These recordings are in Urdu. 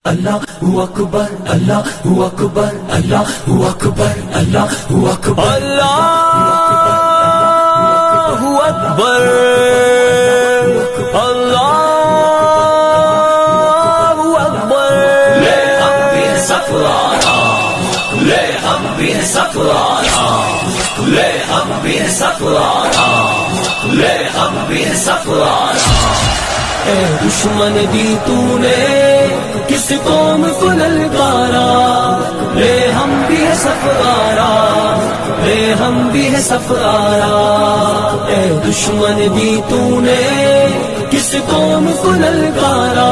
اللہ اکبر اللہ اکبر اللہ اکبر اللہ اکبر اللہ اکبر اللہ اکبر لے ہم بھی سفرانا لے ہم بھی سفرانا لے ہم بھی سفرانا لے ہم بھی سفرانا اے دشمن دی تو نے کس قوم کو للکارا لے ہم بھی ہے سفرارا لے ہم بھی ہے سفرارا اے دشمن دی تو نے کس قوم کو للکارا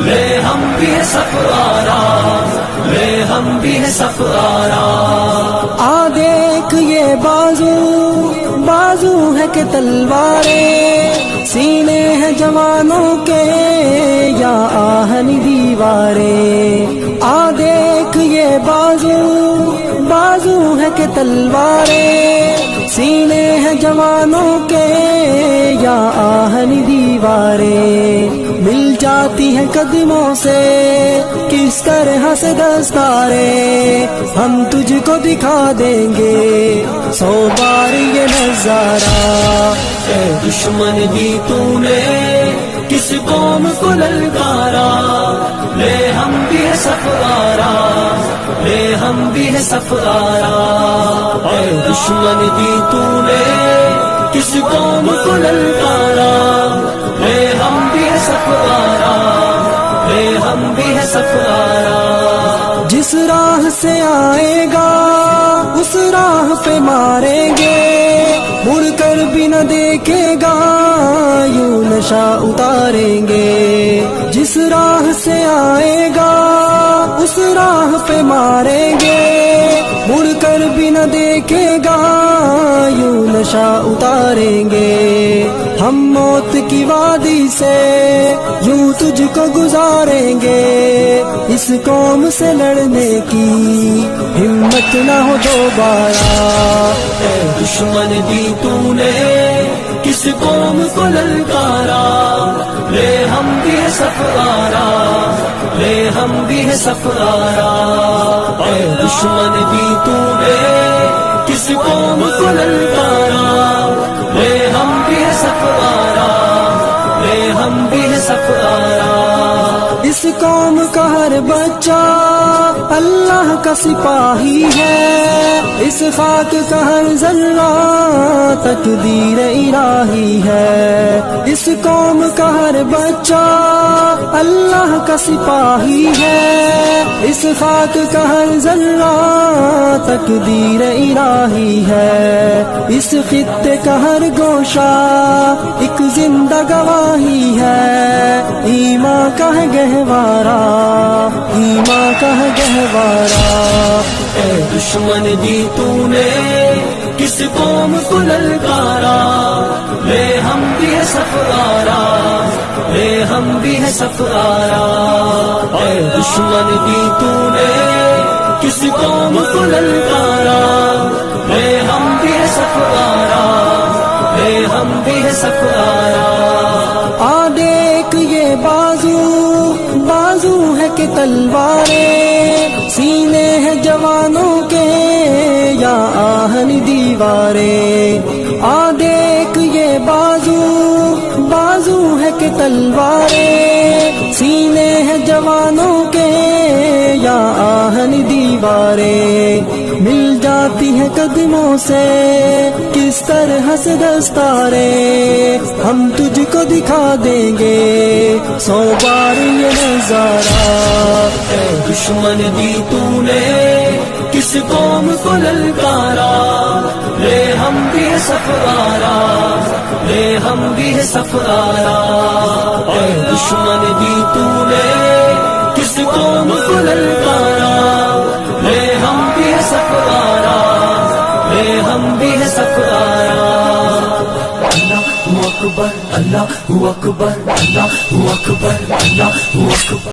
لے ہم بھی ہے سفرارا لے ہم بھی ہے سفرارا آ دیکھ یہ بازو بازو ہے کہ تلواریں سینے ہیں جوانوں کے یا آہن دیواریں آ دیکھ یہ بازو بازو ہے کہ تلواریں سینے ہیں جوانوں کے یا آہن دیواریں مل جاتی ہیں قدموں سے کس طرح سے دستاریں ہم تجھ کو دکھا دیں گے 100 بار یہ نظارہ اے دشمن دی تو نے کس قوم کو للکارا لے ہم بھی ہے سفرارا لے ہم بھی ہے سفرارا اے دشمن دی تو نے کس قوم کو للکارا لے ہم بھی ہے سفرارا لے ہم بھی ہے سفرارا جس راہ سے آئے گا اس راہ پہ ماریں گے مڑ کر بھی نہ دیکھے گا یوں نشہ اتاریں گے جس راہ سے آئے گا اس راہ پہ ماریں گے مڑ کر بھی نہ دیکھے گا یوں نشہ اتاریں گے ہم موت کی وادی سے یوں تجھ کو گزاریں گے اس قوم سے لڑنے کی ہمت نہ ہو دوبارہ اے دشمن دی تو نے کس قوم کو للکارا لے ہم بھی ہے سفرارا لے ہم بھی ہے سفرارا اے دشمن دی تو نے کس قوم کو للکارا لے ہم بھی ہے سفرارا لے ہم بھی ہے سفرارا اس قوم کا ہر بچہ اللہ کا سپاہی ہے اس خاک کا ہر ذرہ تقدیر الہی ہے اس قوم کا ہر بچہ اللہ کا سپاہی ہے اس خاک کا ہر ذرہ تقدیر الہی ہے اس خطے کا ہر گوشہ ایک زندہ گواہی ہے ایمان کا ہے گہوارہ ایمان کا ہے گہوارہ اے دشمن دی تو نے کس قوم کو للکارا لے ہم بھی ہے سفرارا لے ہم بھی ہے سفرارا اے دشمن دی تو نے کس قوم کو للکارا لے ہم بھی ہے سفرارا لے ہم بھی ہے سفرارا آ دیکھ یہ بازو بازو ہے کہ تلواریں سینے ہیں جوانوں کے یا آہن دیواریں آ دیکھ یہ بازو بازو ہے کہ تلواریں سینے ہیں جوانوں کے یا آہن دیواریں مل جاتی ہیں قدموں سے کس طرح سے دستاریں ہم تجھ کو دکھا دیں گے 100 بار یہ نظارہ اے دشمن دی تو نے کس قوم کو للکارا لے ہم بھی ہے سفرارا لے ہم بھی ہے سفرارا اے دشمن دی تو نے کس قوم کو للکارا لے ہم بھی ہے سفرارا لے ہم بھی ہے سفرارا اللہ اکبر اللہ اکبر اللہ اکبر اللہ اکبر